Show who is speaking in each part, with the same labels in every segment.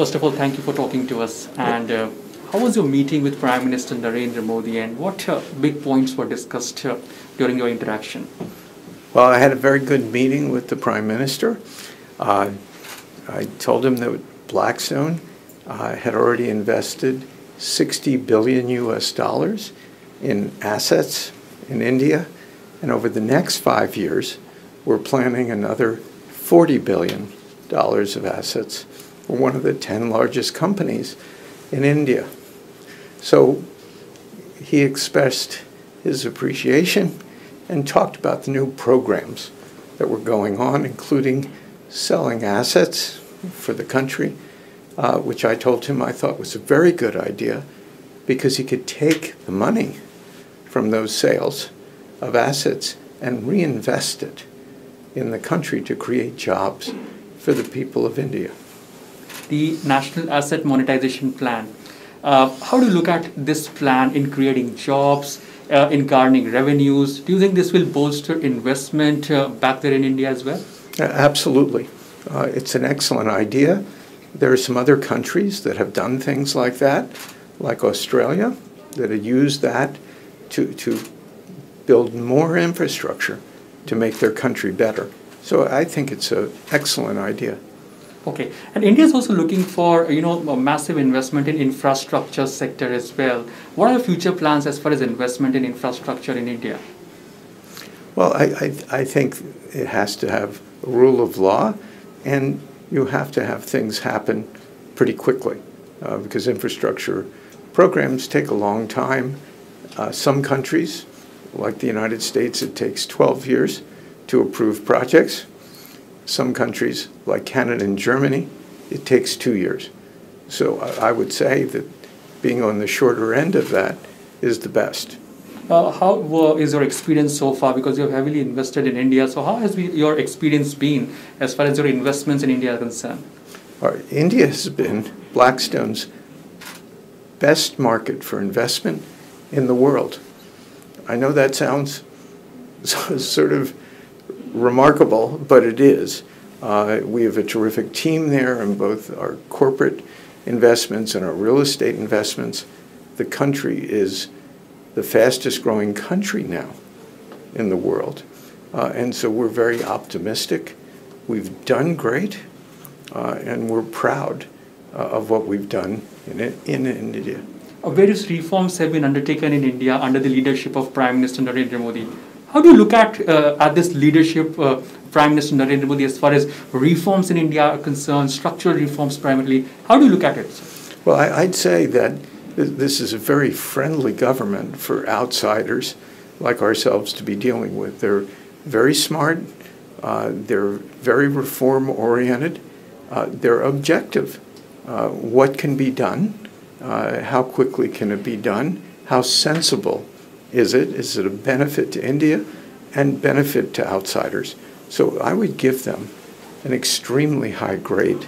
Speaker 1: First of all, thank you for talking to us. And how was your meeting with Prime Minister Narendra Modi, and what big points were discussed during your interaction?
Speaker 2: Well, I had a very good meeting with the Prime Minister. I told him that Blackstone had already invested $60 billion in assets in India, and over the next 5 years, we're planning another $40 billion of assets. We're one of the 10 largest companies in India. So he expressed his appreciation and talked about the new programs that were going on, including selling assets for the country, which I told him I thought was a very good idea because he could take the money from those sales of assets and reinvest it in the country to create jobs for the people of India.
Speaker 1: The National Asset Monetization Plan. How do you look at this plan in creating jobs, in garnering revenues? Do you think this will bolster investment back there in India as well?
Speaker 2: Absolutely. It's an excellent idea. There are some other countries that have done things like that, like Australia, that have used that to build more infrastructure to make their country better. So I think it's an excellent idea.
Speaker 1: Okay, and India is also looking for, a massive investment in infrastructure sector as well. What are the future plans as far as investment in infrastructure in India?
Speaker 2: Well, I think it has to have a rule of law, and you have to have things happen pretty quickly because infrastructure programs take a long time. Some countries, like the United States, it takes 12 years to approve projects. Some countries, like Canada and Germany, it takes 2 years. So I would say that being on the shorter end of that is the best.
Speaker 1: How is your experience so far? Because you have heavily invested in India. So how has your experience been as far as your investments in India are concerned?
Speaker 2: India has been Blackstone's best market for investment in the world. I know that sounds sort of remarkable, but it is. We have a terrific team there in both our corporate investments and our real estate investments. The country is the fastest growing country now in the world. And so we're very optimistic. We've done great, and we're proud of what we've done in India.
Speaker 1: Various reforms have been undertaken in India under the leadership of Prime Minister Narendra Modi. How do you look at this leadership, Prime Minister Narendra Modi, as far as reforms in India are concerned, structural reforms primarily? How do you look at it?
Speaker 2: Well, I'd say that this is a very friendly government for outsiders like ourselves to be dealing with. They're very smart. They're very reform-oriented. They're objective. What can be done? How quickly can it be done? How sensible is it? Is it a benefit to India and benefit to outsiders? So I would give them an extremely high grade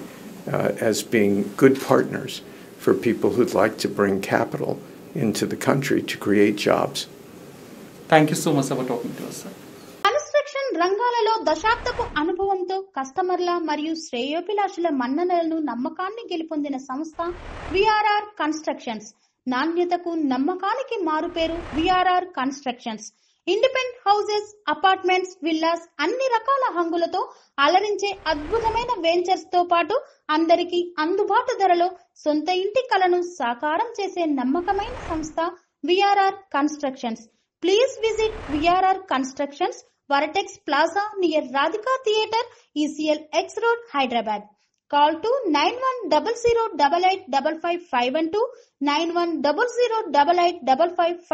Speaker 2: as being good partners for people who'd like to bring capital into the country to create jobs.
Speaker 1: Thank you so much for talking to us, sir.
Speaker 3: Construction రంగాలలో దశాబ్దపు అనుభవంతో కస్టమర్ల మరియు శ్రేయోభిలాషుల మన్ననలను నమ్మకాన్ని గెలుపొందిన సంస్థ VRR constructions. నాణ్యతకు నమ్మకానికి మారుపేరు VRR constructions. Independent houses, apartments, villas అన్ని రకాల హంగులతో అలరించే అద్భుతమైన వెంచర్స్ తో పాటు అందరికీ అందుబాటు ధరలో సొంత ఇంటి కలను సాకారం చేసే నమ్మకమైన సంస్థ VRR constructions. Please visit VRR Constructions, Varatex Plaza near Radhika Theatre, ECL X Road, Hyderabad. Call to 9100885552, 9100885559.